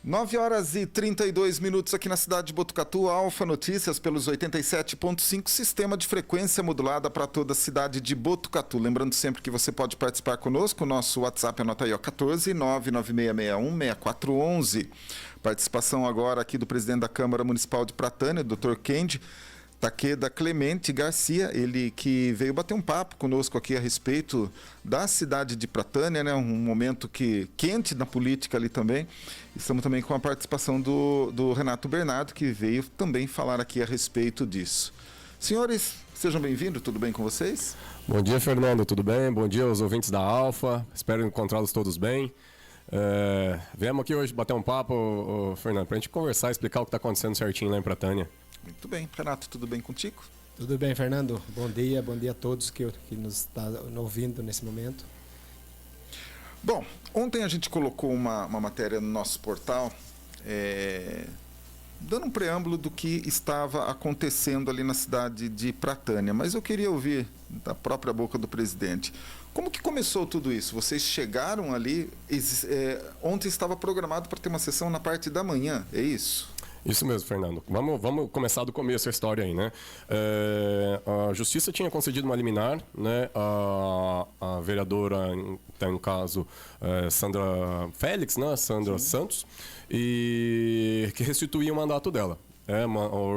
9h32 aqui na cidade de Botucatu. Alfa Notícias pelos 87.5, sistema de frequência modulada para toda a cidade de Botucatu. Lembrando sempre que você pode participar conosco, o nosso WhatsApp anota aí, 14 99661 6411. Participação agora aqui do presidente da Câmara Municipal de Pratânia, Dr. Kendi Takeda Clemente Garcia, ele que veio bater um papo conosco aqui a respeito da cidade de Pratânia, né? Um momento quente na política ali também. Estamos também com a participação do Renato Bernardo, que veio também falar aqui a respeito disso. Senhores, sejam bem-vindos, tudo bem com vocês? Bom dia, Fernando, tudo bem? Bom dia aos ouvintes da Alfa, espero encontrá-los todos bem. Viemos aqui hoje bater um papo, Fernando, para a gente conversar, explicar o que está acontecendo certinho lá em Pratânia. Muito bem. Renato, tudo bem contigo? Tudo bem, Fernando. Bom dia a todos que nos estão ouvindo nesse momento. Bom, ontem a gente colocou uma matéria no nosso portal, dando um preâmbulo do que estava acontecendo ali na cidade de Pratânia, mas eu queria ouvir da própria boca do presidente. Como que começou tudo isso? Vocês chegaram ali, ontem estava programado para ter uma sessão na parte da manhã, é isso? Isso mesmo, Fernando. Vamos começar do começo a história aí, né? A Justiça tinha concedido uma liminar, né? A vereadora, no caso, Sandra Félix, né? Sandra Sim. Santos, e que restituía o mandato dela.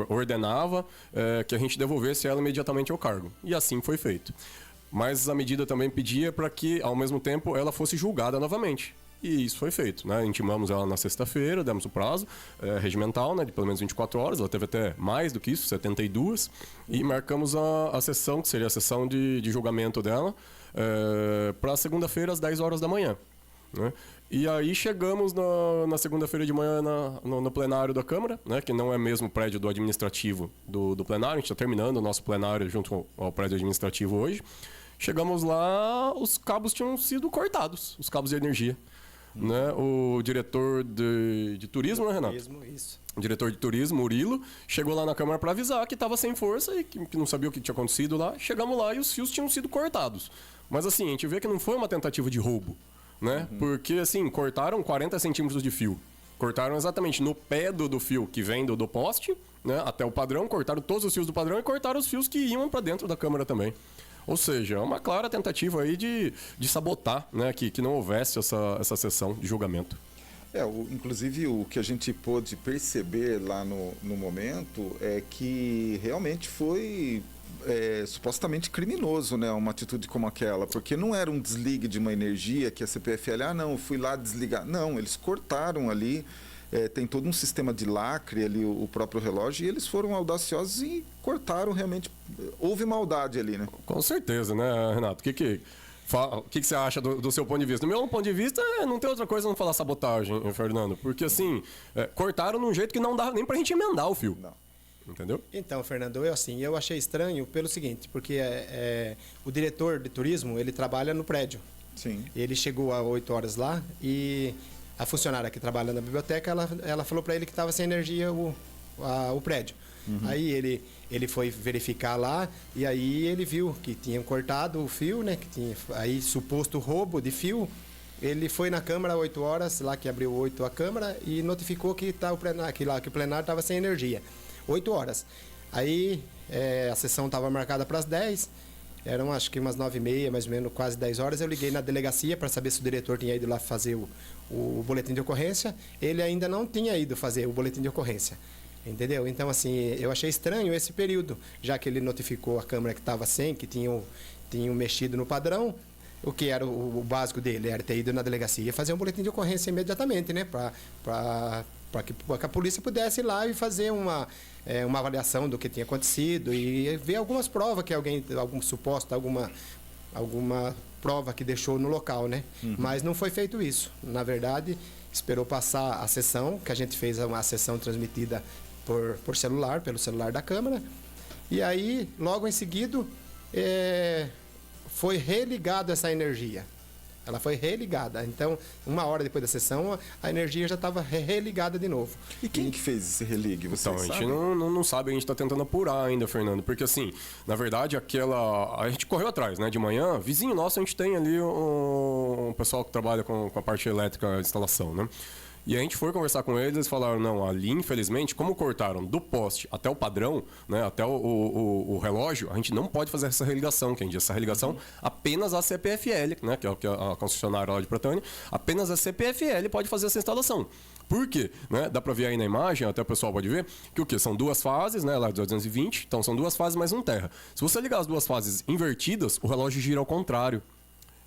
Ordenava que a gente devolvesse ela imediatamente ao cargo. E assim foi feito. Mas a medida também pedia para que, ao mesmo tempo, ela fosse julgada novamente. E isso foi feito, né? Intimamos ela na sexta-feira, demos o prazo regimental, né, de pelo menos 24 horas, ela teve até mais do que isso, 72, e marcamos a sessão, que seria a sessão de julgamento dela, para segunda-feira às 10 horas da manhã. Né? E aí chegamos na segunda-feira de manhã no plenário da Câmara, né, que não é mesmo o prédio do administrativo do plenário, a gente está terminando o nosso plenário junto ao prédio administrativo hoje. Chegamos lá, os cabos tinham sido cortados, os cabos de energia. Né? O diretor de turismo, né, Renato? Isso. O diretor de turismo, Murilo, chegou lá na Câmara para avisar que estava sem força e que não sabia o que tinha acontecido lá. Chegamos lá e os fios tinham sido cortados. Mas assim, a gente vê que não foi uma tentativa de roubo, né? Porque assim, cortaram 40 centímetros de fio. Cortaram exatamente no pé do fio que vem do poste, né, até o padrão, cortaram todos os fios do padrão e cortaram os fios que iam para dentro da Câmara também. Ou seja, é uma clara tentativa aí de sabotar, né, que não houvesse essa sessão de julgamento. Inclusive o que a gente pôde perceber lá no momento é que realmente foi supostamente criminoso, né, uma atitude como aquela, porque não era um desligue de uma energia que a CPFL, não, eu fui lá desligar. Não, eles cortaram ali. Tem todo um sistema de lacre ali, o próprio relógio, e eles foram audaciosos e cortaram realmente. Houve maldade ali, né? Com certeza, né, Renato? O que você acha do seu ponto de vista? Do meu ponto de vista, não tem outra coisa não falar sabotagem, Fernando, porque assim, cortaram de um jeito que não dava nem pra gente emendar o fio. Não. Entendeu? Então, Fernando, eu achei estranho pelo seguinte, porque o diretor de turismo, ele trabalha no prédio. Sim. Ele chegou às 8 horas lá e a funcionária que trabalha na biblioteca, ela falou para ele que estava sem energia o prédio. Aí ele foi verificar lá e aí ele viu que tinham cortado o fio, né? Que tinha aí suposto roubo de fio. Ele foi na Câmara às 8 horas, lá que abriu 8 a Câmara, e notificou que o plenário estava sem energia. 8 horas. Aí a sessão estava marcada para as 10. Eram acho que umas 9h30, mais ou menos, quase 10 horas. Eu liguei na delegacia para saber se o diretor tinha ido lá fazer o boletim de ocorrência. Ele ainda não tinha ido fazer o boletim de ocorrência. Entendeu? Então, assim, eu achei estranho esse período, já que ele notificou a Câmara que estava sem, que tinham mexido no padrão. O que era o básico dele? Era ter ido na delegacia e fazer um boletim de ocorrência imediatamente, né? Para que a polícia pudesse ir lá e fazer uma avaliação do que tinha acontecido e ver algumas provas que alguma prova que deixou no local, né? Mas não foi feito isso. Na verdade, esperou passar a sessão, que a gente fez uma sessão transmitida por celular, pelo celular da Câmara. E aí, logo em seguida, foi religada essa energia. Ela foi religada. Então, 1 hora depois da sessão, a energia já estava religada de novo. E quem que fez esse religue? Você então, sabe? A gente não sabe, a gente está tentando apurar ainda, Fernando. Porque, assim, na verdade, a gente correu atrás, né? De manhã, vizinho nosso, a gente tem ali um pessoal que trabalha com a parte elétrica, a instalação, né? E a gente foi conversar com eles, eles falaram, não, ali, infelizmente, como cortaram do poste até o padrão, né, até o relógio, a gente não pode fazer essa religação, que a gente diz, essa religação apenas a CPFL, né, que é a concessionária lá de Pratânia, apenas a CPFL pode fazer essa instalação. Por quê? Né? Dá para ver aí na imagem, até o pessoal pode ver, que o quê? São duas fases, né, lá de 220, então são duas fases mais um terra. Se você ligar as duas fases invertidas, o relógio gira ao contrário.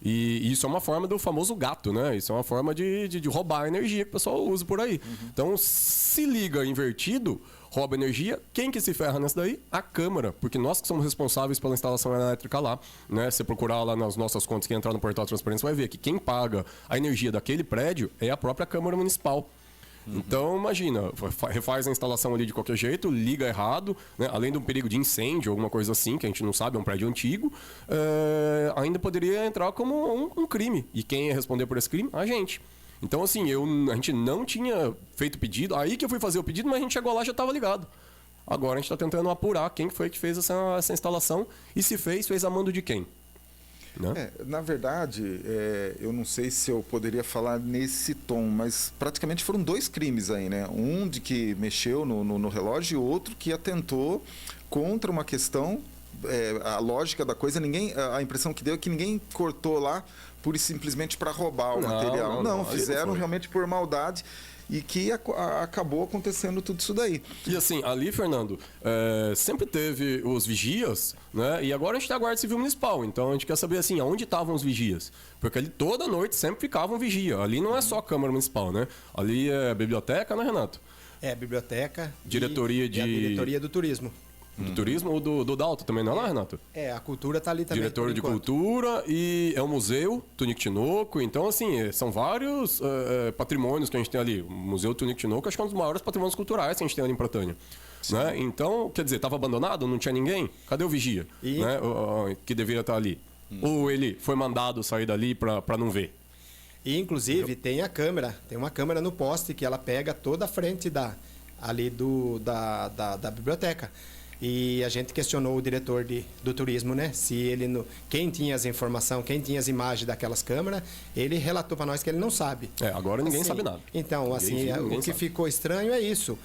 E isso é uma forma do famoso gato, né? Isso é uma forma de roubar a energia que o pessoal usa por aí. Então, se liga invertido, rouba energia. Quem que se ferra nessa daí? A Câmara. Porque nós que somos responsáveis pela instalação elétrica lá. Né? Se procurar lá nas nossas contas, quem entrar no portal de transparência vai ver que quem paga a energia daquele prédio é a própria Câmara Municipal. Então, imagina, refaz a instalação ali de qualquer jeito, liga errado, né? Além de um perigo de incêndio, alguma coisa assim, que a gente não sabe, é um prédio antigo, ainda poderia entrar como um crime. E quem ia responder por esse crime? A gente. Então, assim, a gente não tinha feito pedido, aí que eu fui fazer o pedido, mas a gente chegou lá e já estava ligado. Agora a gente está tentando apurar quem foi que fez essa instalação e se fez a mando de quem. Né? Na verdade, eu não sei se eu poderia falar nesse tom, mas praticamente foram dois crimes aí, né? Um de que mexeu no relógio e outro que atentou contra uma questão, a lógica da coisa. A impressão que deu é que ninguém cortou lá pura e simplesmente para roubar o material. Não, fizeram realmente por maldade. E que acabou acontecendo tudo isso daí. E assim, ali, Fernando, sempre teve os vigias, né? E agora a gente tem a Guarda Civil Municipal. Então a gente quer saber assim, aonde estavam os vigias? Porque ali toda noite sempre ficava um vigia. Ali não é só a Câmara Municipal, né? Ali é a biblioteca, né, Renato? É, biblioteca. Diretoria e a diretoria do turismo. Do turismo ou do Dalto também, não é lá, Renato? A cultura está ali também. Diretor de cultura e é o museu Tunique Tinoco. Então, assim, são vários patrimônios que a gente tem ali. O Museu Tunique Tinoco acho que é um dos maiores patrimônios culturais que a gente tem ali em Pratânia. Né? Então, quer dizer, estava abandonado? Não tinha ninguém? Cadê o vigia? Né? Que deveria estar ali. Ou ele foi mandado sair dali para não ver? E, inclusive, tem uma câmera no poste que ela pega toda a frente da biblioteca. E a gente questionou o diretor do turismo, né? Se ele quem tinha as informações, quem tinha as imagens daquelas câmeras, ele relatou para nós que ele não sabe. Agora ninguém sabe nada. Então, o que ficou estranho é isso.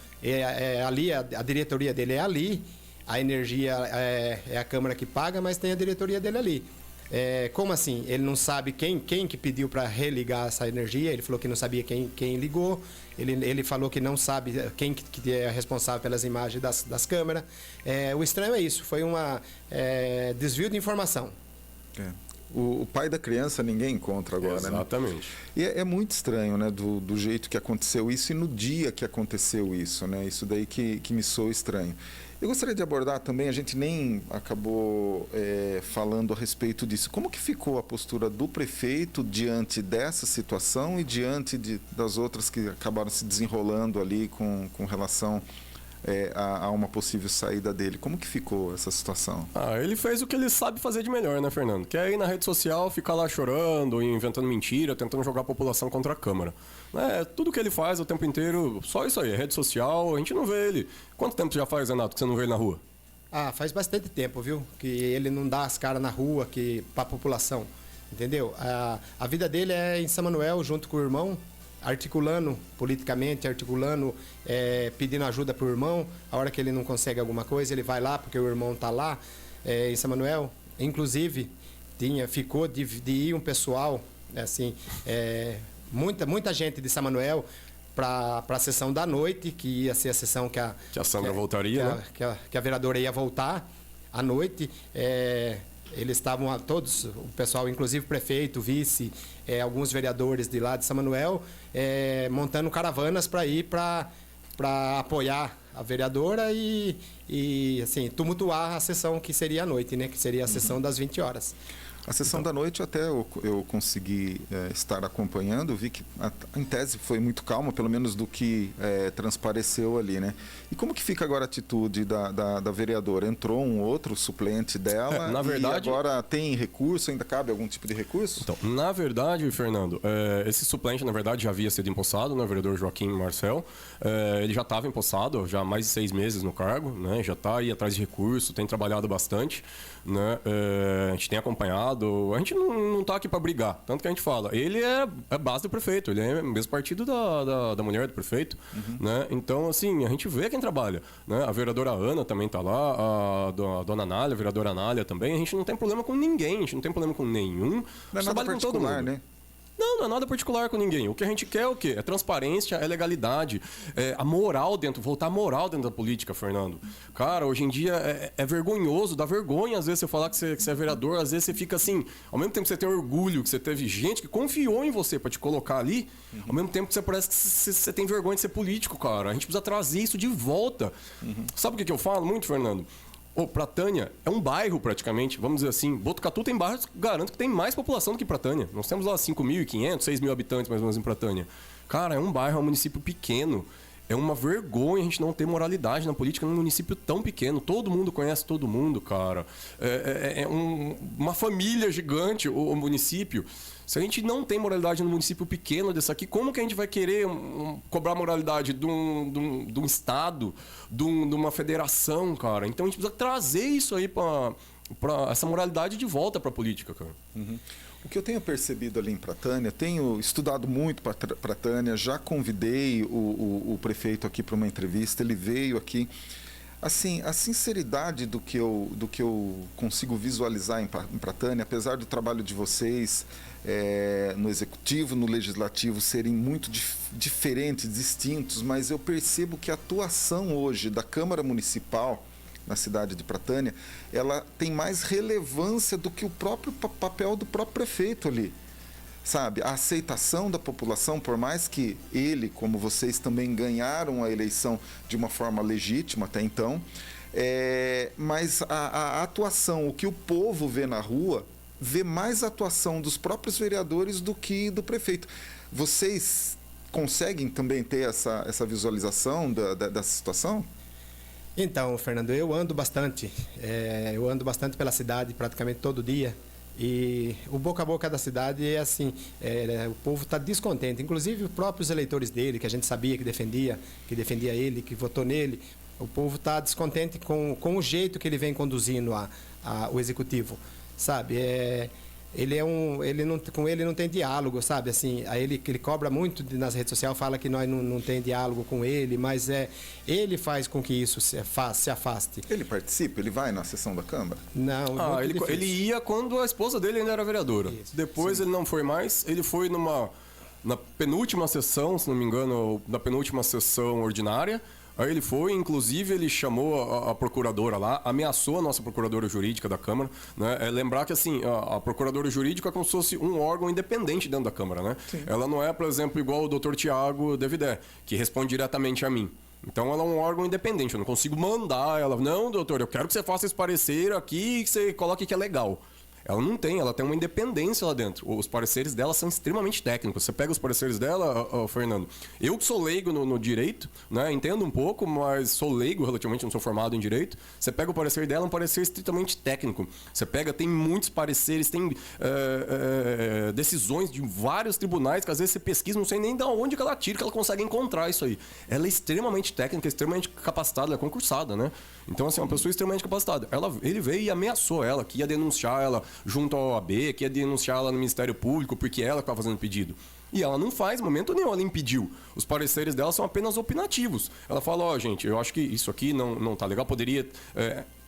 Ali, a diretoria dele é ali, a energia é a Câmara que paga, mas tem a diretoria dele ali. Como assim? Ele não sabe quem que pediu para religar essa energia, ele falou que não sabia quem ligou, ele falou que não sabe quem que é responsável pelas imagens das câmeras. O estranho é isso, foi um desvio de informação. O pai da criança ninguém encontra agora, Exatamente. Né? E é muito estranho, né, do jeito que aconteceu isso e no dia que aconteceu isso, né? Isso daí que me soa estranho. Eu gostaria de abordar também, a gente nem acabou falando a respeito disso. Como que ficou a postura do prefeito diante dessa situação e diante das outras que acabaram se desenrolando ali com relação a uma possível saída dele? Como que ficou essa situação? Ele fez o que ele sabe fazer de melhor, né, Fernando? Que é ir na rede social, ficar lá chorando, inventando mentira, tentando jogar a população contra a Câmara. Tudo que ele faz o tempo inteiro, só isso aí, rede social, a gente não vê ele. Quanto tempo já faz, Renato, que você não vê ele na rua? Faz bastante tempo, viu? Que ele não dá as caras na rua para a população, entendeu? A vida dele é em São Manuel, junto com o irmão, articulando politicamente, pedindo ajuda para o irmão. A hora que ele não consegue alguma coisa, ele vai lá, porque o irmão está lá em São Manuel. Inclusive, ficou de ir um pessoal, muita gente de São Manuel para a sessão da noite, que ia ser a sessão que a Sandra voltaria, né? Que a vereadora ia voltar à noite. Eles estavam todos, o pessoal, inclusive o prefeito, vice, alguns vereadores de lá de São Manuel, montando caravanas para ir para apoiar a vereadora e assim, tumultuar a sessão que seria à noite, né? Que seria a sessão das 20 horas. A sessão da noite até eu consegui estar acompanhando, vi que em tese foi muito calma, pelo menos do que transpareceu ali, né? E como que fica agora a atitude da vereadora? Entrou um outro suplente dela na verdade, e agora tem recurso, ainda cabe algum tipo de recurso? Então, na verdade, Fernando, esse suplente, na verdade, já havia sido empossado, né? O vereador Joaquim Marcel. Ele já estava empossado, já há mais de 6 meses no cargo, né? Já está aí atrás de recurso, tem trabalhado bastante, né? A gente tem acompanhado lado. A gente não tá aqui para brigar. Tanto que a gente fala, ele é base do prefeito, ele é o mesmo partido da mulher do prefeito. Né? Então, assim, a gente vê quem trabalha. Né? A vereadora Ana também tá lá, a dona Anália, a vereadora Anália também. A gente não tem problema com ninguém, a gente não tem problema com nenhum. Não é nada particular, né? Não é nada particular com ninguém. O que a gente quer é o quê? É transparência, é legalidade, é a moral voltar a moral dentro da política, Fernando. Cara, hoje em dia é vergonhoso, dá vergonha às vezes você falar que você é vereador, às vezes você fica assim, ao mesmo tempo que você tem orgulho, que você teve gente que confiou em você para te colocar ali, ao mesmo tempo que você parece que você tem vergonha de ser político, cara. A gente precisa trazer isso de volta. Sabe o que eu falo muito, Fernando? Pratânia é um bairro praticamente, vamos dizer assim. Botucatu tem bairros, garanto que tem mais população do que Pratânia. Nós temos lá 5.500, 6.000 habitantes mais ou menos em Pratânia. Cara, é um bairro, é um município pequeno. É uma vergonha a gente não ter moralidade na política num município tão pequeno. Todo mundo conhece todo mundo, cara. Uma família gigante o município. Se a gente não tem moralidade no município pequeno desse aqui, como que a gente vai querer cobrar moralidade de um estado, de uma federação, cara? Então a gente precisa trazer isso aí para essa moralidade de volta para a política, cara. O que eu tenho percebido ali em Pratânia, tenho estudado muito Pratânia, já convidei o prefeito aqui para uma entrevista, ele veio aqui. Assim, a sinceridade do que eu consigo visualizar em Pratânia, apesar do trabalho de vocês no executivo, no legislativo serem muito diferentes, distintos, mas eu percebo que a atuação hoje da Câmara Municipal na cidade de Pratânia, ela tem mais relevância do que o próprio papel do próprio prefeito ali. Sabe, a aceitação da população, por mais que ele, como vocês, também ganharam a eleição de uma forma legítima até então, mas a atuação, o que o povo vê na rua, vê mais a atuação dos próprios vereadores do que do prefeito. Vocês conseguem também ter essa visualização dessa situação? Então, Fernando, eu ando bastante pela cidade praticamente todo dia. E o boca a boca da cidade é assim, o povo está descontente, inclusive os próprios eleitores dele, que a gente sabia que defendia ele, que votou nele, o povo está descontente com o jeito que ele vem conduzindo o executivo, sabe? Com ele não tem diálogo, sabe? Assim, ele cobra muito nas redes sociais, fala que nós não tem diálogo com ele, mas ele faz com que isso se afaste. Ele participa? Ele vai na sessão da Câmara? Não, ele ia quando a esposa dele ainda era vereadora. Isso, depois sim. Ele não foi mais, ele foi na penúltima sessão, se não me engano, na penúltima sessão ordinária. Aí ele foi, inclusive ele chamou a procuradora lá, ameaçou a nossa procuradora jurídica da Câmara, né? Lembrar que assim, a procuradora jurídica é como se fosse um órgão independente dentro da Câmara, né? Sim. Ela não é, por exemplo, igual o Dr. Tiago Devidé, que responde diretamente a mim. Então ela é um órgão independente, eu não consigo mandar ela, não, doutor, eu quero que você faça esse parecer aqui e que você coloque que é legal. Ela não tem, ela tem uma independência lá dentro. Os pareceres dela são extremamente técnicos. Você pega os pareceres dela, Fernando, eu que sou leigo no direito, né? Entendo um pouco, mas sou leigo relativamente, não sou formado em direito. Você pega o parecer dela, é um parecer estritamente técnico. Você pega, tem muitos pareceres, tem decisões de vários tribunais que às vezes você pesquisa, não sei nem de onde que ela tira, que ela consegue encontrar isso aí. Ela é extremamente técnica, extremamente capacitada, ela é concursada, né? Então, assim, é uma pessoa extremamente capacitada. Ele veio e ameaçou ela, que ia denunciar ela junto ao OAB, que ia denunciar ela no Ministério Público, porque ela estava fazendo pedido. E ela não faz, momento nenhum, ela impediu. Os pareceres dela são apenas opinativos. Ela fala, gente, eu acho que isso aqui não tá legal, poderia...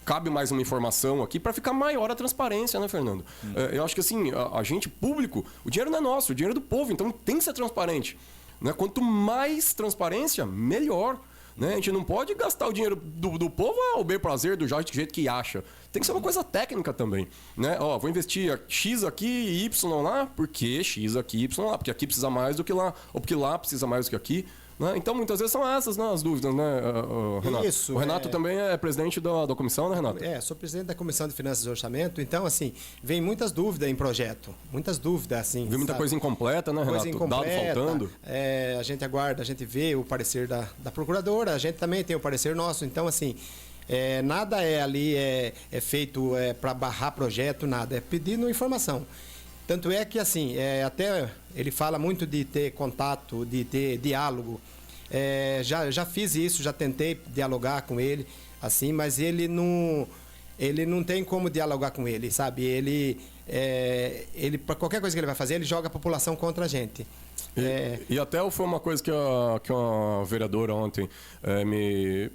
cabe mais uma informação aqui para ficar maior a transparência, né, Fernando? Eu acho que, assim, a gente público, o dinheiro não é nosso, o dinheiro é do povo, então tem que ser transparente. Né? Quanto mais transparência, melhor. Né? A gente não pode gastar o dinheiro do povo ao bem prazer, do jeito que acha. Tem que ser uma coisa técnica também. Né? Vou investir X aqui e Y lá, porque X aqui e Y lá, porque aqui precisa mais do que lá, ou porque lá precisa mais do que aqui. Né? Então, muitas vezes são essas, né, as dúvidas, né, Renato? Isso, o Renato também é presidente da comissão, né, Renato? Sou presidente da Comissão de Finanças e Orçamento, então, assim, vem muitas dúvidas em projeto, muitas dúvidas, assim. Vem muita coisa incompleta, né, Renato? Dado faltando. A gente aguarda, a gente vê o parecer da procuradora, a gente também tem o parecer nosso, então, assim, nada ali é feito para barrar projeto, nada, é pedindo informação. Tanto é que, assim, até ele fala muito de ter contato, de ter diálogo. Já fiz isso, já tentei dialogar com ele, assim, mas ele não ele não tem como dialogar com ele, sabe? Ele para qualquer coisa que ele vai fazer, ele joga a população contra a gente. E até foi uma coisa que uma vereadora ontem me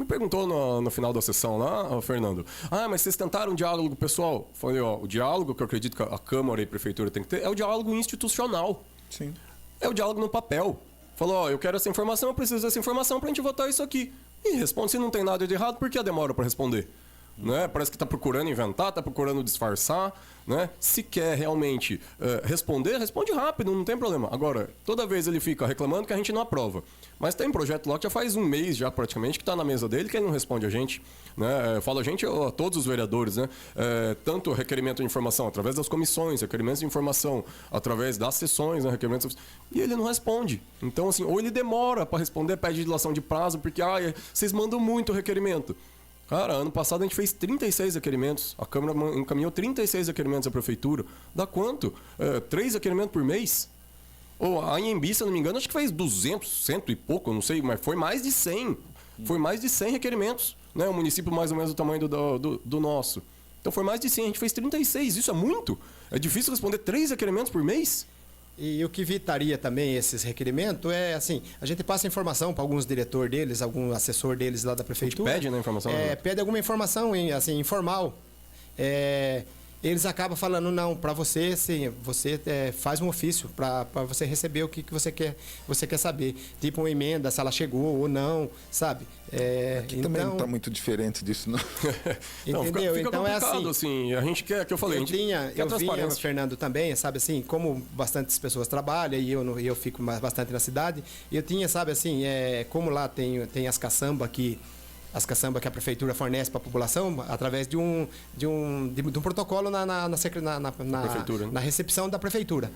perguntou no final da sessão lá, Fernando. Mas vocês tentaram um diálogo pessoal? Falei, o diálogo que eu acredito que a Câmara e a Prefeitura tem que ter é o diálogo institucional. Sim. É o diálogo no papel. Falou, eu quero essa informação, eu preciso dessa informação pra gente votar isso aqui. E responde se não tem nada de errado, por que a demora para responder? Né? Parece que está procurando inventar, está procurando disfarçar. Né? Se quer realmente responder, responde rápido, não tem problema. Agora, toda vez ele fica reclamando que a gente não aprova. Mas tem um projeto lá que já faz um mês já praticamente que está na mesa dele que ele não responde a gente. Né? Fala a gente, a todos os vereadores, né? Tanto requerimento de informação através das comissões, requerimentos de informação através das sessões, né? Requerimentos... e ele não responde. Então, assim, ou ele demora para responder, pede dilação de prazo, porque vocês mandam muito requerimento. Cara, ano passado a gente fez 36 requerimentos. A Câmara encaminhou 36 requerimentos à Prefeitura. Dá quanto? 3 requerimentos por mês? Ou a Anhembi, se eu não me engano, acho que fez 200, 100 e pouco, não sei, mas foi mais de 100. Foi mais de 100 requerimentos. Né? Um município mais ou menos do tamanho do nosso. Então foi mais de 100, a gente fez 36. Isso é muito? É difícil responder 3 requerimentos por mês? E o que evitaria também esses requerimentos é, assim, a gente passa informação para alguns diretores deles, algum assessor deles lá da prefeitura. A gente pede, né, informação? Pede alguma informação, assim, informal. Eles acabam falando, não, para você, sim, você faz um ofício para você receber o que você quer saber. Tipo uma emenda, se ela chegou ou não, sabe? Aqui também não está muito diferente disso, não. Não, entendeu? Fica então assim, a gente quer, que eu falei, eu vinha, Fernando, também, sabe assim, como bastantes pessoas trabalham e eu fico bastante na cidade, eu tinha, sabe assim, como lá tem as caçambas que a prefeitura fornece para a população através de um protocolo na prefeitura, né? Na recepção da prefeitura.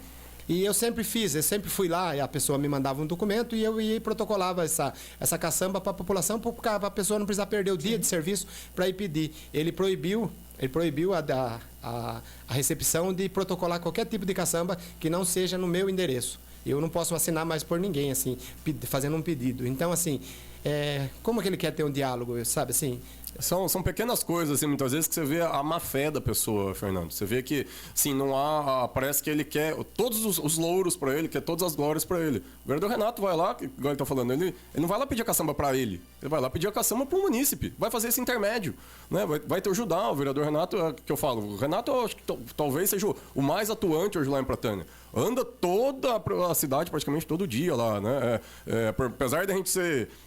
E eu sempre fui lá, e a pessoa me mandava um documento e eu ia e protocolava essa caçamba para a população, para a pessoa não precisar perder o dia de serviço para ir pedir. Ele proibiu a recepção de protocolar qualquer tipo de caçamba que não seja no meu endereço. Eu não posso assinar mais por ninguém, assim, fazendo um pedido. Então, assim, como que ele quer ter um diálogo, sabe, assim? São pequenas coisas, assim, muitas vezes que você vê a má fé da pessoa, Fernando. Você vê que, assim, não há... Parece que ele quer todos os louros para ele, quer todas as glórias para ele. O vereador Renato vai lá, igual ele está falando, ele não vai lá pedir a caçamba para ele. Ele vai lá pedir a caçamba para o munícipe. Vai fazer esse intermédio, né? Vai te ajudar. O vereador Renato, que eu falo, o Renato, eu acho que talvez seja o mais atuante hoje lá em Pratânia. Anda toda a cidade praticamente todo dia lá, né? Apesar de a gente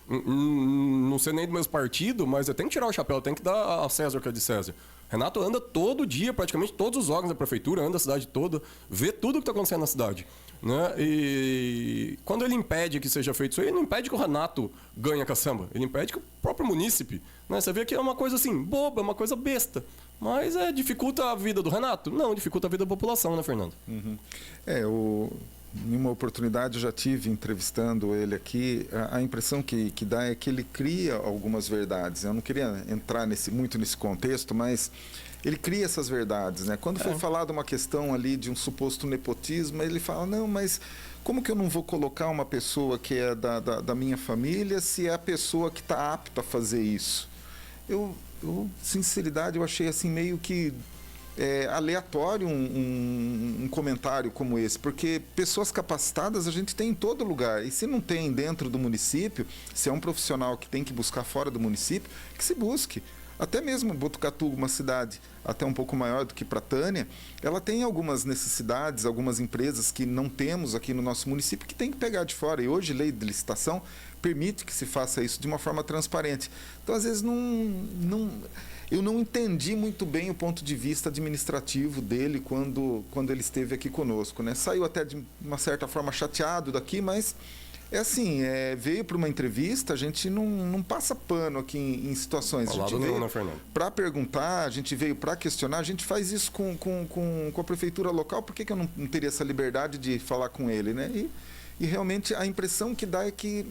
não ser nem do mesmo partido, mas tem que tirar o chapéu, tem que dar a César o que é de César. Renato anda todo dia, praticamente todos os órgãos da prefeitura, anda a cidade toda, vê tudo o que está acontecendo na cidade. Né? E quando ele impede que seja feito isso aí, ele não impede que o Renato ganhe a caçamba, ele impede que o próprio munícipe. Né? Você vê que é uma coisa assim, boba, uma coisa besta. Mas dificulta a vida do Renato? Não, dificulta a vida da população, né, Fernando? Uhum. Em uma oportunidade eu já tive entrevistando ele aqui, a impressão que dá é que ele cria algumas verdades. Eu não queria entrar muito nesse contexto, mas ele cria essas verdades, né? Quando foi falado uma questão ali de um suposto nepotismo, ele fala, não, mas como que eu não vou colocar uma pessoa que é da minha família se é a pessoa que está apta a fazer isso? Sinceridade, eu achei assim meio que aleatório um comentário como esse, porque pessoas capacitadas a gente tem em todo lugar, e se não tem dentro do município, se é um profissional que tem que buscar fora do município, que se busque. Até mesmo Botucatu, uma cidade até um pouco maior do que Pratânia, ela tem algumas necessidades, algumas empresas que não temos aqui no nosso município que tem que pegar de fora, e hoje lei de licitação permite que se faça isso de uma forma transparente. Então, às vezes, eu não entendi muito bem o ponto de vista administrativo dele quando ele esteve aqui conosco, né? Saiu até de uma certa forma chateado daqui, mas veio para uma entrevista, a gente não passa pano aqui em situações. A gente veio para perguntar, a gente veio para questionar, a gente faz isso com a prefeitura local, por que eu não teria essa liberdade de falar com ele, né? E realmente a impressão que dá é que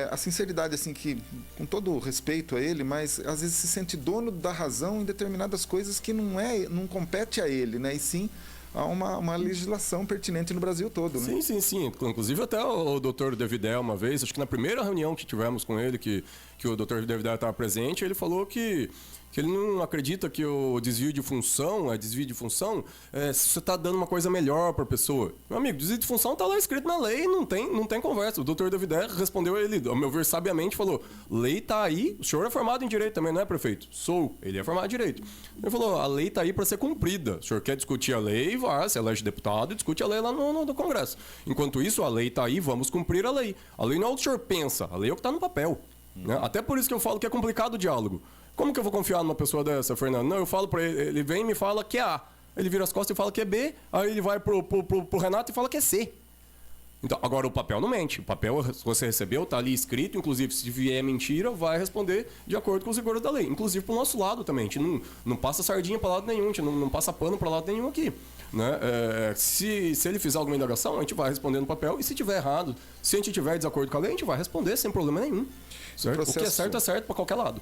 a sinceridade, assim, que com todo o respeito a ele, mas às vezes se sente dono da razão em determinadas coisas que não compete a ele, né? E sim a uma legislação pertinente no Brasil todo, né? Sim. Inclusive até o doutor Davidel uma vez, acho que na primeira reunião que tivemos com ele, que o doutor Davidel estava presente, ele falou que que ele não acredita que o desvio de função, se você está dando uma coisa melhor para a pessoa. Meu amigo, desvio de função está lá escrito na lei, não tem conversa. O doutor Davidé respondeu a ele, ao meu ver, sabiamente, falou, lei está aí, o senhor é formado em direito também, não é, prefeito? Sou, ele é formado em direito. Ele falou, a lei está aí para ser cumprida. O senhor quer discutir a lei, vai, se elege deputado e discute a lei lá no Congresso. Enquanto isso, a lei está aí, vamos cumprir a lei. A lei não é o que o senhor pensa, a lei é o que está no papel. Né? Até por isso que eu falo que é complicado o diálogo. Como que eu vou confiar numa pessoa dessa, Fernando? Não, eu falo pra ele, ele vem e me fala que é A. Ele vira as costas e fala que é B, aí ele vai pro Renato e fala que é C. Então, agora o papel não mente. O papel você recebeu, tá ali escrito, inclusive se vier mentira, vai responder de acordo com os rigores da lei. Inclusive pro nosso lado também. A gente não passa sardinha para lado nenhum, a gente não passa pano para lado nenhum aqui. Né? Se ele fizer alguma indagação, a gente vai responder no papel, e se tiver errado, se a gente tiver em desacordo com a lei, a gente vai responder sem problema nenhum. Certo? O que é certo para qualquer lado.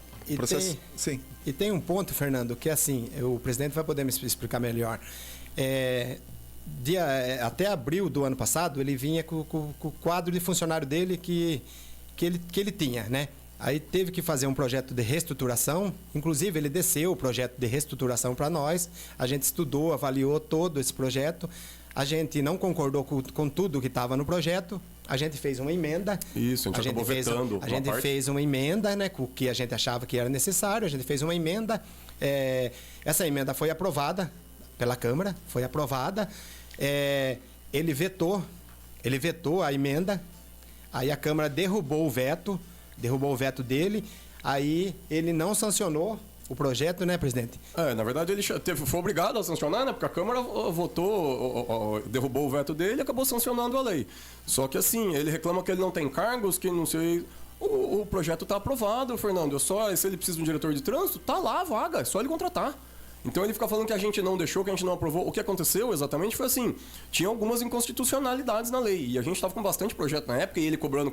E tem um ponto, Fernando, que assim, o presidente vai poder me explicar melhor. Até abril do ano passado, ele vinha com o quadro de funcionário dele que ele tinha, né? Aí teve que fazer um projeto de reestruturação, inclusive ele desceu o projeto de reestruturação para nós, a gente estudou, avaliou todo esse projeto, a gente não concordou com tudo que estava no projeto, a gente fez uma emenda. Isso, a gente acabou vetando. A gente fez uma emenda, né, com o que a gente achava que era necessário, a gente fez uma emenda, essa emenda foi aprovada pela Câmara, foi aprovada, ele vetou a emenda, aí a Câmara derrubou o veto dele, aí ele não sancionou o projeto, né, presidente? Na verdade, ele foi obrigado a sancionar, né? Porque a Câmara votou, derrubou o veto dele e acabou sancionando a lei. Só que assim, ele reclama que ele não tem cargos, que não sei... O projeto está aprovado, Fernando. Se ele precisa de um diretor de trânsito, tá lá a vaga, é só ele contratar. Então ele fica falando que a gente não deixou, que a gente não aprovou. O que aconteceu exatamente foi assim, tinha algumas inconstitucionalidades na lei, e a gente estava com bastante projeto na época, e ele cobrando.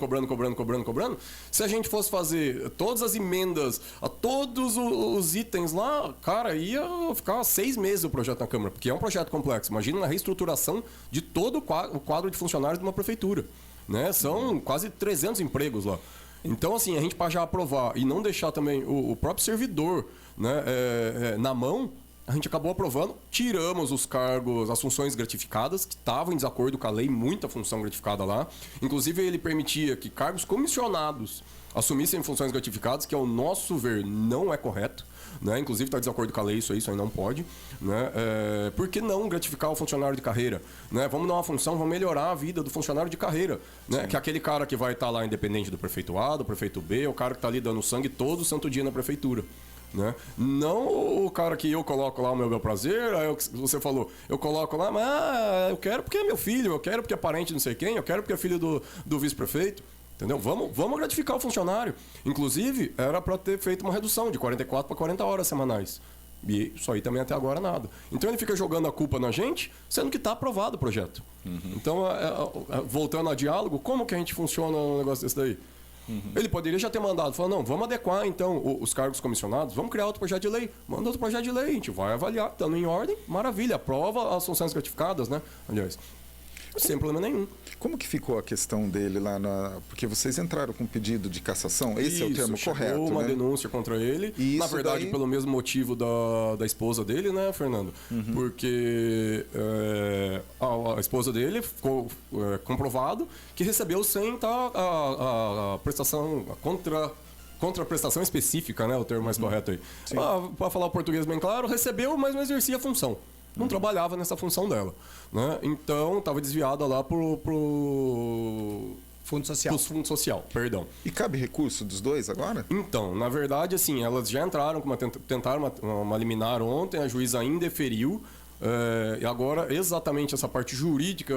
Se a gente fosse fazer todas as emendas a todos os itens lá, cara, ia ficar 6 meses o projeto na Câmara, porque é um projeto complexo. Imagina na reestruturação de todo o quadro de funcionários de uma prefeitura. Né? São quase 300 empregos lá. Então, assim, a gente para já aprovar e não deixar também o próprio servidor, né, na mão, a gente acabou aprovando, tiramos os cargos, as funções gratificadas, que estavam em desacordo com a lei, muita função gratificada lá. Inclusive, ele permitia que cargos comissionados assumissem funções gratificadas, que ao nosso ver não é correto. Né? Inclusive está em desacordo com a lei, isso aí não pode. Né? Por que não gratificar o funcionário de carreira? Né? Vamos dar uma função, vamos melhorar a vida do funcionário de carreira. Né? Que é aquele cara que vai estar lá independente do prefeito A, do prefeito B, o cara que está ali dando sangue todo santo dia na prefeitura. Né? Não o cara que eu coloco lá o meu bel prazer, aí você falou, eu coloco lá, mas eu quero porque é meu filho, eu quero porque é parente de não sei quem, eu quero porque é filho do vice-prefeito. Entendeu? Vamos gratificar o funcionário. Inclusive, era para ter feito uma redução de 44 para 40 horas semanais. E isso aí também até agora nada. Então ele fica jogando a culpa na gente, sendo que está aprovado o projeto. Então, voltando a diálogo, como que a gente funciona um negócio desse daí? Ele poderia já ter mandado, falou, não, vamos adequar então os cargos comissionados, vamos criar outro projeto de lei. Manda outro projeto de lei, a gente vai avaliar, estando em ordem, maravilha, aprova as funções gratificadas, né? Aliás, sem problema nenhum. Como que ficou a questão dele lá Porque vocês entraram com um pedido de cassação, esse é o termo correto, uma né? denúncia contra ele, na verdade pelo mesmo motivo da esposa dele, né, Fernando? Porque a esposa dele ficou comprovado que recebeu sem a prestação, contra a prestação específica, né, o termo mais correto aí. Para falar o português bem claro, recebeu, mas não exercia a função. Não trabalhava nessa função dela. Né? Então, estava desviada lá pro Fundo Social. Fundo Social, perdão. E cabe recurso dos dois agora? Então, na verdade, assim, elas já entraram, tentaram uma liminar ontem, a juíza indeferiu. E agora, exatamente essa parte jurídica,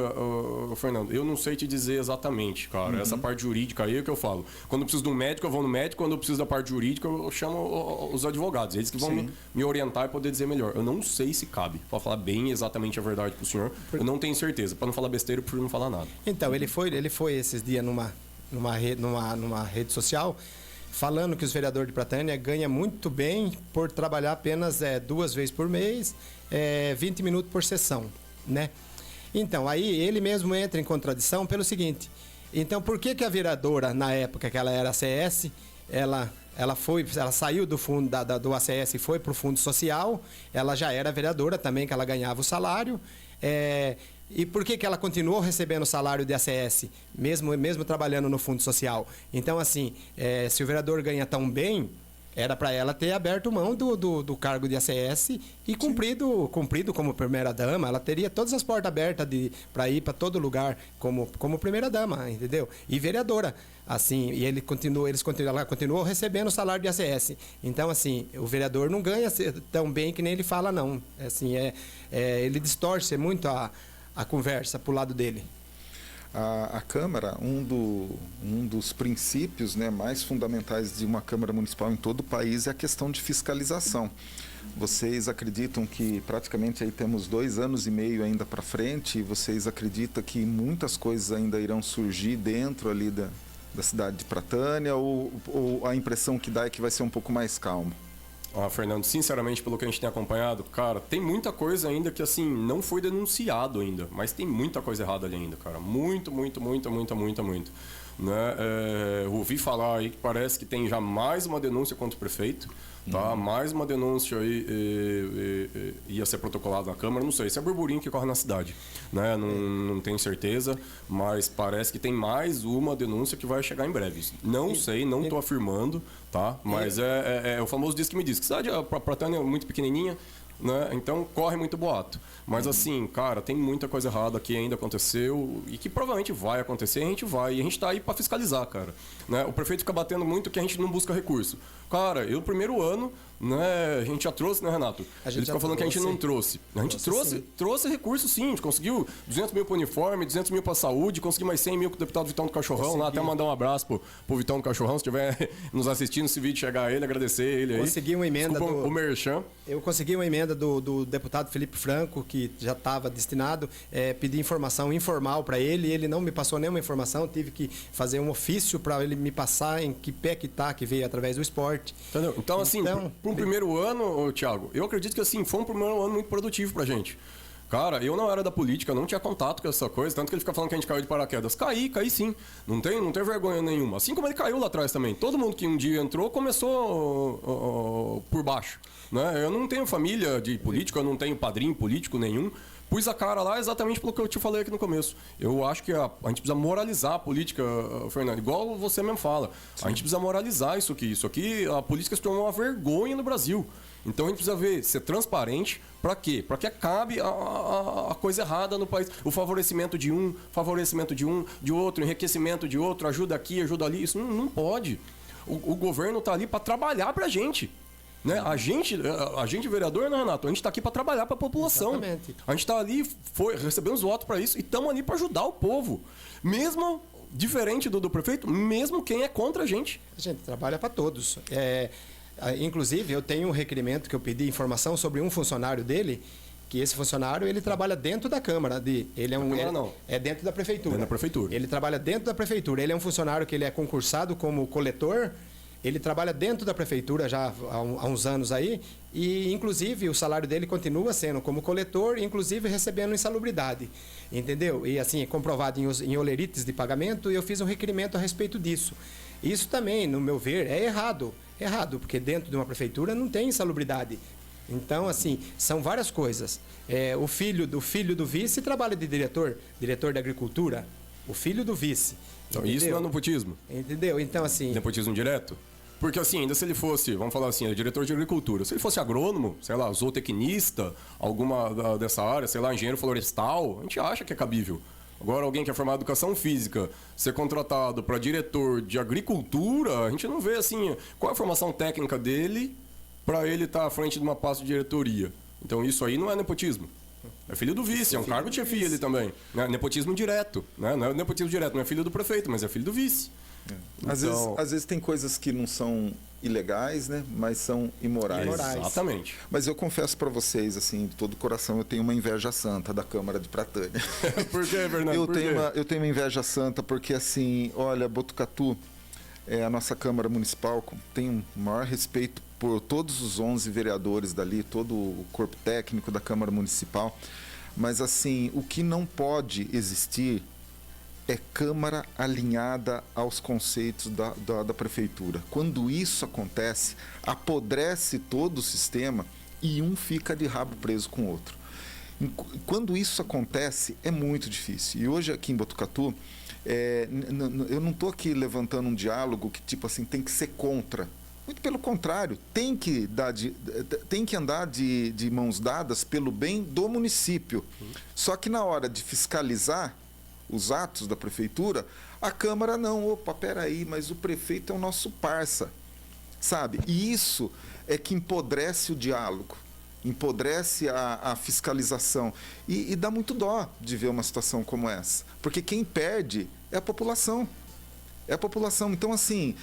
Fernando, eu não sei te dizer exatamente, cara. Essa parte jurídica aí é o que eu falo. Quando eu preciso de um médico, eu vou no médico. Quando eu preciso da parte jurídica, eu chamo os advogados. Eles que vão me orientar e poder dizer melhor. Eu não sei se cabe, para falar bem exatamente a verdade pro senhor. Eu não tenho certeza. Para não falar besteira, eu prefiro não falar nada. Então, ele foi esses dias numa rede social, falando que os vereadores de Pratânia ganham muito bem por trabalhar apenas 2 vezes por mês, 20 minutos por sessão, né? Então, aí ele mesmo entra em contradição pelo seguinte: então, por que a vereadora, na época que ela era CS, ela ela saiu do fundo do ACS e foi para o Fundo Social. Ela já era vereadora também, que ela ganhava o salário. E por que ela continuou recebendo o salário de ACS, mesmo trabalhando no Fundo Social? Então, assim, se o vereador ganha tão bem, era para ela ter aberto mão do cargo de ACS e cumprido como primeira-dama. Ela teria todas as portas abertas para ir para todo lugar como primeira-dama, entendeu? E vereadora. Assim, e ela continuou recebendo o salário de ACS. Então, assim, o vereador não ganha tão bem que nem ele fala, não. Assim, ele distorce muito a conversa para o lado dele. A Câmara, um dos princípios, né, mais fundamentais de uma Câmara Municipal em todo o país é a questão de fiscalização. Vocês acreditam que praticamente aí temos 2 anos e meio ainda para frente, e vocês acreditam que muitas coisas ainda irão surgir dentro ali da cidade de Pratânia, ou a impressão que dá é que vai ser um pouco mais calmo? Fernando, sinceramente, pelo que a gente tem acompanhado, cara, tem muita coisa ainda que, assim, não foi denunciado ainda, mas tem muita coisa errada ali ainda, cara. Muita. Né? Ouvi falar aí que parece que tem já mais uma denúncia contra o prefeito, tá? Mais uma denúncia aí ia ser protocolada na Câmara, não sei, esse é burburinho que corre na cidade, né? Não tenho certeza, mas parece que tem mais uma denúncia que vai chegar em breve. Não sei, não estou afirmando, tá? Mas é o famoso diz que me diz, que cidade, a Pratânia é muito pequenininha, né? Então corre muito boato. Mas assim, cara, tem muita coisa errada que ainda aconteceu e que provavelmente vai acontecer, e a gente tá aí para fiscalizar, cara. Né? O prefeito fica batendo muito que a gente não busca recurso. Cara, eu no primeiro ano, né, a gente já trouxe, né, Renato? Ele fica falando que a gente não trouxe. A gente trouxe recurso, sim. A gente conseguiu 200 mil para o uniforme, 200 mil para a saúde, conseguiu mais 100 mil com o deputado Vitão do Cachorrão lá. Até mandar um abraço pro Vitão do Cachorrão, se estiver nos assistindo, esse vídeo chegar a ele, agradecer ele aí. Consegui uma emenda o Merchan. Eu consegui uma emenda do deputado Felipe Franco, que já estava destinado, pedi informação informal para ele, e ele não me passou nenhuma informação, tive que fazer um ofício para ele me passar em que pé que veio através do esporte. Entendeu? Então, assim, para um primeiro ano, Thiago, eu acredito que assim, foi um primeiro ano muito produtivo pra gente. Cara, eu não era da política, não tinha contato com essa coisa, tanto que ele fica falando que a gente caiu de paraquedas. Caí sim. Não tem vergonha nenhuma. Assim como ele caiu lá atrás também. Todo mundo que um dia entrou começou por baixo. Né? Eu não tenho família de político, eu não tenho padrinho político nenhum. Pus a cara lá exatamente pelo que eu te falei aqui no começo. Eu acho que a gente precisa moralizar a política, Fernando. Igual você mesmo fala. Sim. A gente precisa moralizar isso aqui. Isso aqui, a política se tornou uma vergonha no Brasil. Então a gente precisa ser transparente. Para quê? Para que acabe a coisa errada no país. O favorecimento de um, de outro, enriquecimento de outro, ajuda aqui, ajuda ali. Isso não pode. O governo está ali para trabalhar para a gente. Né? A gente, vereador, né, Renato? A gente está aqui para trabalhar para a população. Exatamente. A gente está ali, recebemos votos para isso e estamos ali para ajudar o povo. Mesmo diferente do prefeito, mesmo quem é contra a gente. A gente trabalha para todos. Inclusive, eu tenho um requerimento que eu pedi informação sobre um funcionário dele, que esse funcionário ele trabalha dentro da Câmara. É dentro da Prefeitura. Dentro da Prefeitura. Ele trabalha dentro da Prefeitura. Ele é um funcionário que ele é concursado como coletor. Ele trabalha dentro da Prefeitura já há uns anos aí e, inclusive, o salário dele continua sendo como coletor, inclusive recebendo insalubridade, entendeu? E, assim, comprovado em olerites de pagamento, e eu fiz um requerimento a respeito disso. Isso também, no meu ver, é errado, porque dentro de uma Prefeitura não tem insalubridade. Então, assim, são várias coisas. O filho do vice trabalha de diretor da Agricultura, o filho do vice. Então, isso não é nepotismo? Entendeu? Então, assim... Nepotismo direto? Porque assim, ainda se ele fosse, vamos falar assim, diretor de agricultura, se ele fosse agrônomo, sei lá, zootecnista, alguma dessa área, sei lá, engenheiro florestal, a gente acha que é cabível. Agora, alguém que é formado em educação física, ser contratado para diretor de agricultura, a gente não vê assim, qual é a formação técnica dele para ele estar à frente de uma pasta de diretoria. Então isso aí não é nepotismo. É filho do vice, é um cargo de chefia ele também. Né? Nepotismo direto, né? Não é nepotismo direto, não é filho do prefeito, mas é filho do vice. Às vezes tem coisas que não são ilegais, né? Mas são imorais. Exatamente. Mas eu confesso para vocês, assim, de todo o coração, eu tenho uma inveja santa da Câmara de Pratânia. Por quê, Bernardo? Eu tenho uma inveja santa porque, assim, olha, Botucatu, a nossa Câmara Municipal tem um maior respeito por todos os 11 vereadores dali, todo o corpo técnico da Câmara Municipal. Mas, assim, o que não pode existir é Câmara alinhada aos conceitos da Prefeitura. Quando isso acontece, apodrece todo o sistema e um fica de rabo preso com o outro. Quando isso acontece, é muito difícil. E hoje aqui em Botucatu, eu não estou aqui levantando um diálogo que tipo assim tem que ser contra. Muito pelo contrário, tem que andar de mãos dadas pelo bem do município. Só que na hora de fiscalizar os atos da prefeitura, a Câmara não. Opa, peraí, mas o prefeito é o nosso parça, sabe? E isso é que empodrece o diálogo, empodrece a fiscalização. E dá muito dó de ver uma situação como essa. Porque quem perde é a população. É a população. Então, assim,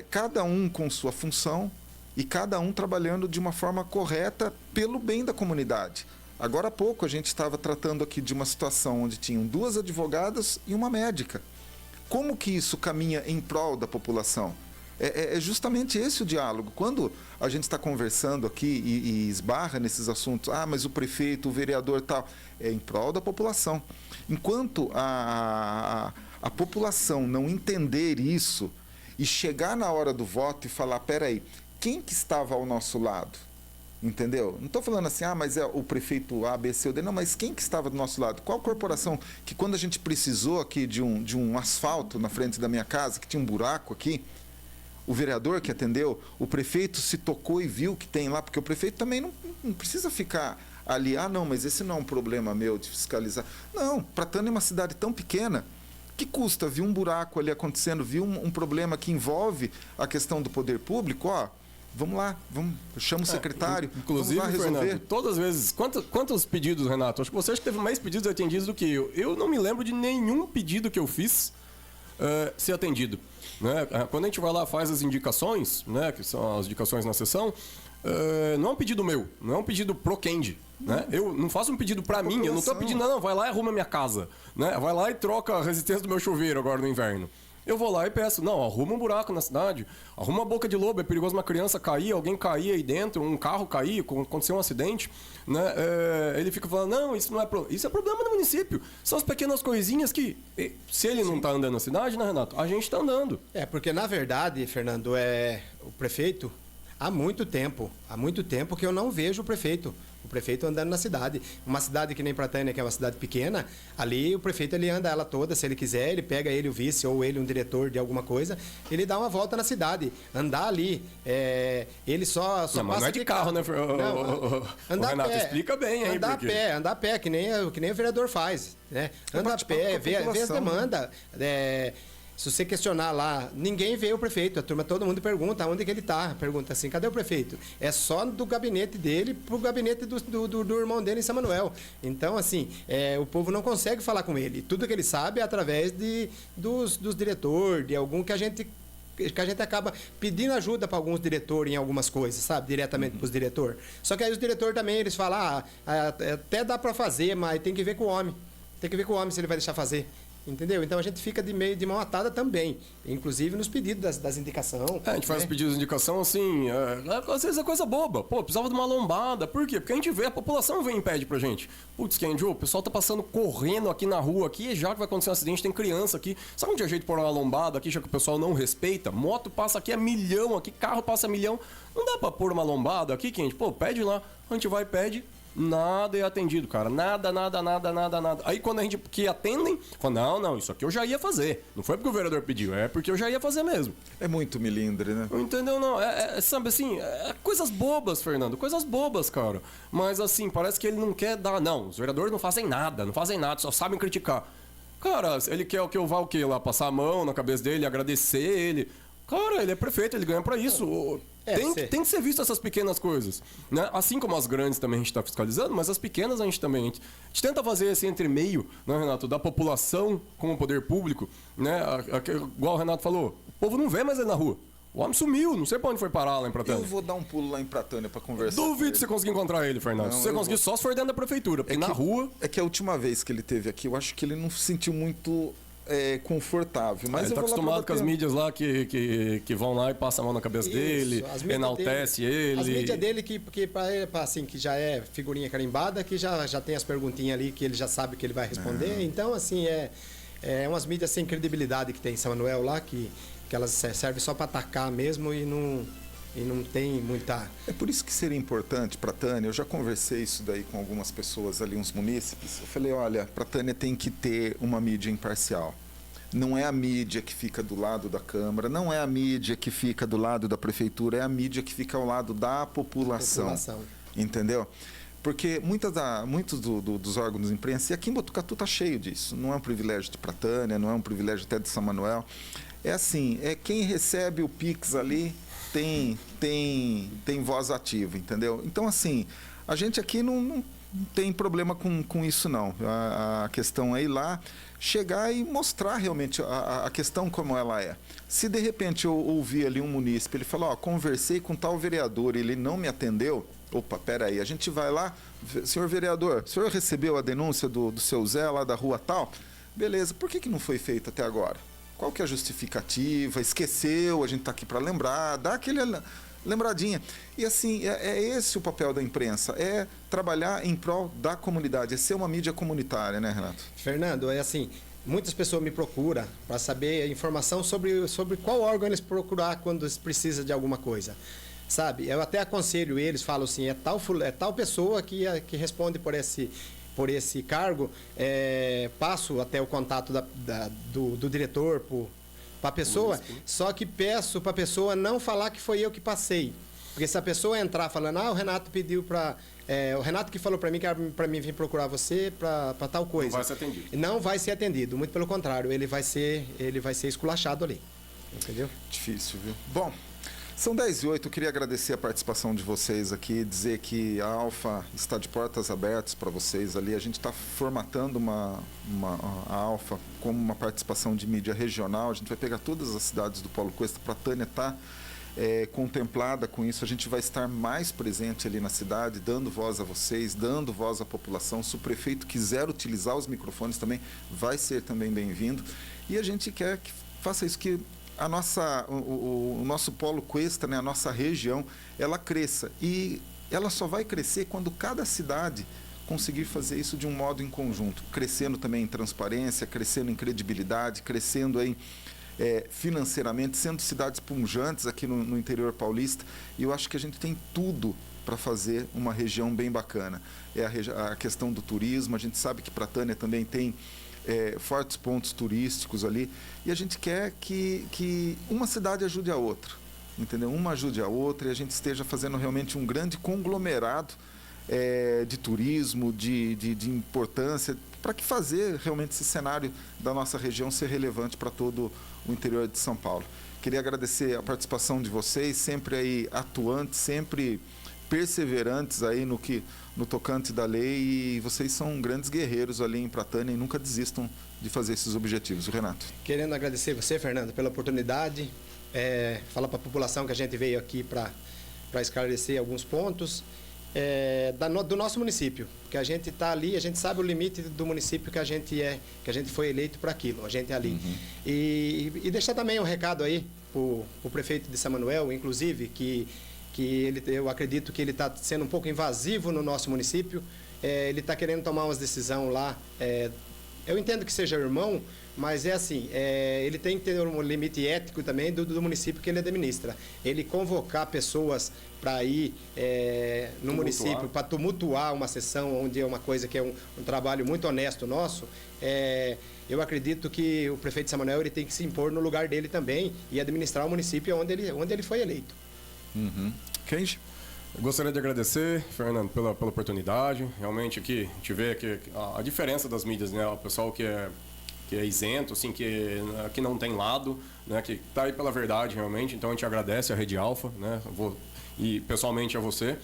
cada um com sua função e cada um trabalhando de uma forma correta pelo bem da comunidade. Agora há pouco a gente estava tratando aqui de uma situação onde tinham 2 advogadas e uma médica. Como que isso caminha em prol da população? É justamente esse o diálogo. Quando a gente está conversando aqui e esbarra nesses assuntos, mas o prefeito, o vereador e tal, é em prol da população. Enquanto a população não entender isso e chegar na hora do voto e falar, peraí, quem que estava ao nosso lado? Entendeu? Não estou falando assim, mas é o prefeito A, B, C ou D. Não, mas quem que estava do nosso lado? Qual corporação que quando a gente precisou aqui de um asfalto na frente da minha casa, que tinha um buraco aqui, o vereador que atendeu, o prefeito se tocou e viu que tem lá, porque o prefeito também não precisa ficar ali, não, mas esse não é um problema meu de fiscalizar. Não, Pratânia é uma cidade tão pequena, que custa? Viu um buraco ali acontecendo, viu um problema que envolve a questão do poder público, vamos lá, chama o secretário, inclusive, vamos lá resolver. Fernando, todas as vezes, quantos pedidos, Renato? Acho que você teve mais pedidos atendidos do que eu. Eu não me lembro de nenhum pedido que eu fiz ser atendido. Né? Quando a gente vai lá faz as indicações, né, que são as indicações na sessão, não é um pedido meu, não é um pedido pro Kendi. Né? Eu não faço um pedido para mim, eu não estou pedindo, não, vai lá e arruma minha casa. Né? Vai lá e troca a resistência do meu chuveiro agora no inverno. Eu vou lá e peço, não, arruma um buraco na cidade, arruma uma boca de lobo, é perigoso uma criança cair, alguém cair aí dentro, um carro cair, acontecer um acidente, né? Ele fica falando, não, isso não é isso é problema do município. São as pequenas coisinhas que, se ele não está andando na cidade, né, Renato? A gente está andando. Porque na verdade, Fernando, o prefeito, há muito tempo que eu não vejo o prefeito andando na cidade. Uma cidade que nem Pratânia, que é uma cidade pequena, ali o prefeito ele anda ela toda, se ele quiser, ele pega ele, o vice, ou ele, um diretor de alguma coisa, ele dá uma volta na cidade. Andar ali, ele só não, passa mas não é de carro, né? Andar Renato, a pé, explica bem aí. Andar a pé, que nem o vereador faz. Né? Anda a pé, vê as demandas. Se você questionar lá, ninguém vê o prefeito. A turma, todo mundo pergunta onde que ele está. Pergunta assim, cadê o prefeito? É só do gabinete dele pro gabinete do irmão dele em São Manuel. Então, assim, o povo não consegue falar com ele. Tudo que ele sabe é através dos diretores, de algum que a gente acaba pedindo ajuda para alguns diretores em algumas coisas, sabe? Diretamente para os diretores. Só que aí os diretores também, eles falam, até dá para fazer, mas tem que ver com o homem. Tem que ver com o homem se ele vai deixar fazer. Entendeu? Então a gente fica de mão atada também, inclusive nos pedidos das indicações. A gente faz os pedidos de indicação assim, às vezes é coisa boba. Pô, precisava de uma lombada. Por quê? Porque a gente vê, a população vem e pede pra gente. Putz, Kendi, o pessoal tá passando correndo aqui na rua, aqui, já que vai acontecer um acidente, tem criança aqui. Sabe onde é jeito de pôr uma lombada aqui, já que o pessoal não respeita? Moto passa aqui a milhão, aqui carro passa a milhão. Não dá pra pôr uma lombada aqui, Kendi? Pô, pede lá. A gente vai e pede. Nada é atendido, cara. Nada. Aí quando a gente que atendem, fala, não, isso aqui eu já ia fazer. Não foi porque o vereador pediu, é porque eu já ia fazer mesmo. É muito milindre, né? Entendeu? Não, sabe assim, coisas bobas, Fernando, coisas bobas, cara. Mas assim, parece que ele não quer dar, não, os vereadores não fazem nada, só sabem criticar. Cara, ele quer que eu vá o quê? Lá passar a mão na cabeça dele, agradecer ele. Cara, ele é prefeito, ele ganha pra isso. Tem que ser visto essas pequenas coisas. Né? Assim como as grandes também a gente está fiscalizando, mas as pequenas a gente também. A gente tenta fazer esse entremeio, né, Renato, da população com o poder público. Né? Igual o Renato falou, o povo não vê mais ele na rua. O homem sumiu, não sei pra onde foi parar lá em Pratânia. Eu vou dar um pulo lá em Pratânia pra conversar. Duvido você conseguir encontrar ele, Fernando. Não, se você conseguir, só se for dentro da prefeitura, porque na rua... É que a última vez que ele esteve aqui, eu acho que ele não se sentiu muito... confortável. Mas ele está acostumado com as mídias lá que vão lá e passam a mão na cabeça dele, enaltece ele. As mídias dele que assim, que já é figurinha carimbada, que já tem as perguntinhas ali que ele já sabe que ele vai responder. Então, assim, É umas mídias sem credibilidade que tem em São Manuel lá, que elas servem só para atacar mesmo e não tem muita... É por isso que seria importante para a Tânia, eu já conversei isso daí com algumas pessoas ali, uns munícipes, eu falei, olha, para a Tânia tem que ter uma mídia imparcial. Não é a mídia que fica do lado da Câmara, não é a mídia que fica do lado da Prefeitura, é a mídia que fica ao lado da população. Entendeu? Porque muitos dos órgãos de imprensa, e aqui em Botucatu está cheio disso, não é um privilégio de Pratânia, não é um privilégio até de São Manuel. É assim, é quem recebe o Pix ali tem voz ativa, entendeu? Então, assim, a gente aqui não tem problema com isso, não. A questão é ir lá, chegar e mostrar realmente a questão como ela é. Se de repente eu ouvir ali um munícipe, ele fala, conversei com tal vereador, ele não me atendeu, opa, peraí, a gente vai lá, senhor vereador, o senhor recebeu a denúncia do seu Zé lá da rua tal? Beleza, por que não foi feito até agora? Qual que é a justificativa? Esqueceu, a gente está aqui para lembrar, dá aquele lembradinha. E assim, é esse o papel da imprensa, é trabalhar em prol da comunidade, é ser uma mídia comunitária, né, Renato? Fernando, é assim, muitas pessoas me procuram para saber informação sobre qual órgão eles procurar quando precisa de alguma coisa. Sabe, eu até aconselho eles, falo assim, é tal pessoa que responde por esse cargo, passo até o contato do diretor para a pessoa, só que peço para a pessoa não falar que foi eu que passei. Porque se a pessoa entrar falando, o Renato pediu para... o Renato que falou para mim que era para mim vir procurar você para tal coisa. Não vai ser atendido. Não vai ser atendido, muito pelo contrário, ele vai ser esculachado ali. Entendeu? Difícil, viu? Bom, são 10h08, eu queria agradecer a participação de vocês aqui, dizer que a Alfa está de portas abertas para vocês ali. A gente está formatando a Alfa como uma participação de mídia regional. A gente vai pegar todas as cidades do Polo Cuesta para a Tânia estar contemplada com isso. A gente vai estar mais presente ali na cidade, dando voz a vocês, dando voz à população. Se o prefeito quiser utilizar os microfones também, vai ser também bem-vindo. E a gente quer que faça isso, que o nosso Polo Cuesta, né, a nossa região, ela cresça. E ela só vai crescer quando cada cidade conseguir fazer isso de um modo em conjunto, crescendo também em transparência, crescendo em credibilidade, crescendo aí financeiramente, sendo cidades pujantes aqui no interior paulista. E eu acho que a gente tem tudo para fazer uma região bem bacana. A questão do turismo, a gente sabe que Pratânia também tem fortes pontos turísticos ali, e a gente quer que uma cidade ajude a outra, entendeu? Uma ajude a outra, e a gente esteja fazendo realmente um grande conglomerado de turismo, de importância, para que fazer realmente esse cenário da nossa região ser relevante para todo o interior de São Paulo. Queria agradecer a participação de vocês, sempre aí atuantes, sempre perseverantes aí no tocante da lei, e vocês são grandes guerreiros ali em Pratânia e nunca desistam de fazer esses objetivos. O Renato. Querendo agradecer você, Fernando, pela oportunidade, falar para a população que a gente veio aqui para esclarecer alguns pontos do nosso município, que a gente está ali, a gente sabe o limite do município que a gente foi eleito para aquilo, a gente é ali. Uhum. E deixar também um recado aí para o prefeito de São Manuel, inclusive, que eu acredito que ele está sendo um pouco invasivo no nosso município. Ele está querendo tomar umas decisões lá. Eu entendo que seja irmão, mas é assim, ele tem que ter um limite ético também do município que ele administra. Ele convocar pessoas para ir no município, para tumultuar uma sessão, onde é uma coisa que é um trabalho muito honesto nosso, eu acredito que o prefeito de São Manuel ele tem que se impor no lugar dele também e administrar o município onde ele foi eleito. Uhum. Kenji? Gostaria de agradecer, Fernando, pela oportunidade. Realmente aqui a gente vê que a diferença das mídias, né? O pessoal que é isento, assim, que não tem lado, né? Que está aí pela verdade realmente. Então a gente agradece a Rede Alfa, né? E pessoalmente a você,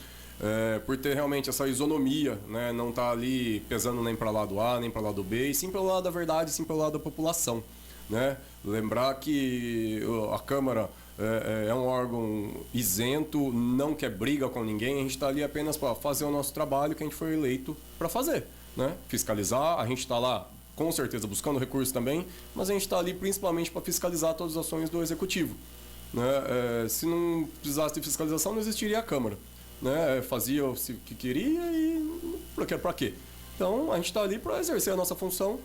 por ter realmente essa isonomia, né? Não tá ali pesando nem para o lado A, nem para o lado B, e sim pelo lado da verdade, sim pelo lado da população, né? Lembrar que a Câmara é um órgão isento, não quer briga com ninguém, a gente está ali apenas para fazer o nosso trabalho que a gente foi eleito para fazer, né? Fiscalizar, a gente está lá com certeza buscando recursos também, mas a gente está ali principalmente para fiscalizar todas as ações do Executivo, né? Se não precisasse de fiscalização, não existiria a Câmara, né? Fazia o que queria e para quê? Então a gente está ali para exercer a nossa função,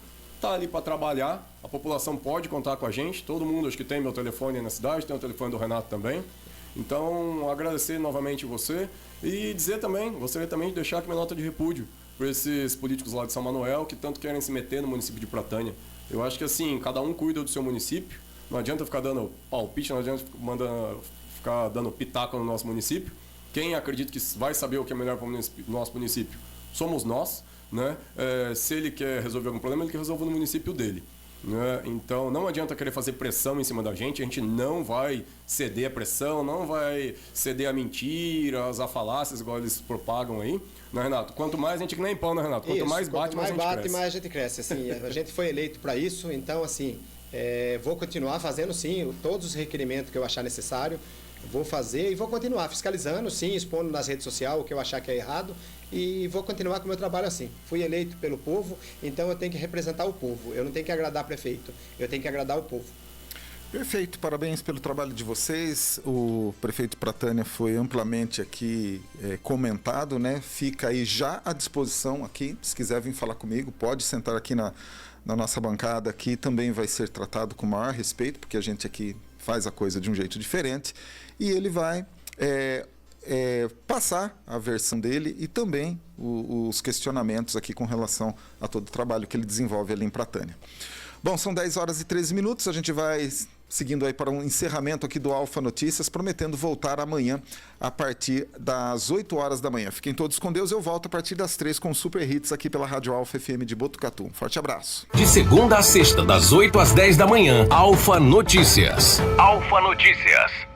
está ali para trabalhar, a população pode contar com a gente, todo mundo, acho que tem meu telefone aí na cidade, tem o telefone do Renato também. Então, agradecer novamente você e dizer também, gostaria também de deixar aqui minha nota de repúdio por esses políticos lá de São Manuel que tanto querem se meter no município de Pratânia. Eu acho que assim, cada um cuida do seu município, não adianta ficar dando palpite, não adianta ficar dando pitaco no nosso município. Quem acredita que vai saber o que é melhor para o nosso município somos nós, né? Se ele quer resolver algum problema, ele quer resolver no município dele. Né? Então, não adianta querer fazer pressão em cima da gente, a gente não vai ceder à pressão, não vai ceder a mentiras, a falácias, igual eles propagam aí, né, Renato? Quanto mais a gente que nem pão, né, Renato? Quanto mais bate, mais a gente cresce. Mais a gente cresce. Assim, a gente foi eleito para isso, então, assim, vou continuar fazendo, sim, todos os requerimentos que eu achar necessário. Vou fazer e vou continuar fiscalizando, sim, expondo nas redes sociais o que eu achar que é errado e vou continuar com o meu trabalho assim. Fui eleito pelo povo, então eu tenho que representar o povo. Eu não tenho que agradar prefeito, eu tenho que agradar o povo. Perfeito, parabéns pelo trabalho de vocês. O prefeito Pratânia foi amplamente aqui comentado, né? Fica aí já à disposição aqui, se quiser vir falar comigo, pode sentar aqui na nossa bancada aqui, também vai ser tratado com o maior respeito, porque a gente aqui faz a coisa de um jeito diferente. E ele vai passar a versão dele e também os questionamentos aqui com relação a todo o trabalho que ele desenvolve ali em Pratânia. Bom, são 10 horas e 13 minutos, a gente vai seguindo aí para um encerramento aqui do Alfa Notícias, prometendo voltar amanhã a partir das 8 horas da manhã. Fiquem todos com Deus, eu volto a partir das 3 com Super Hits aqui pela Rádio Alfa FM de Botucatu. Forte abraço. De segunda a sexta, das 8 às 10 da manhã, Alfa Notícias. Alfa Notícias.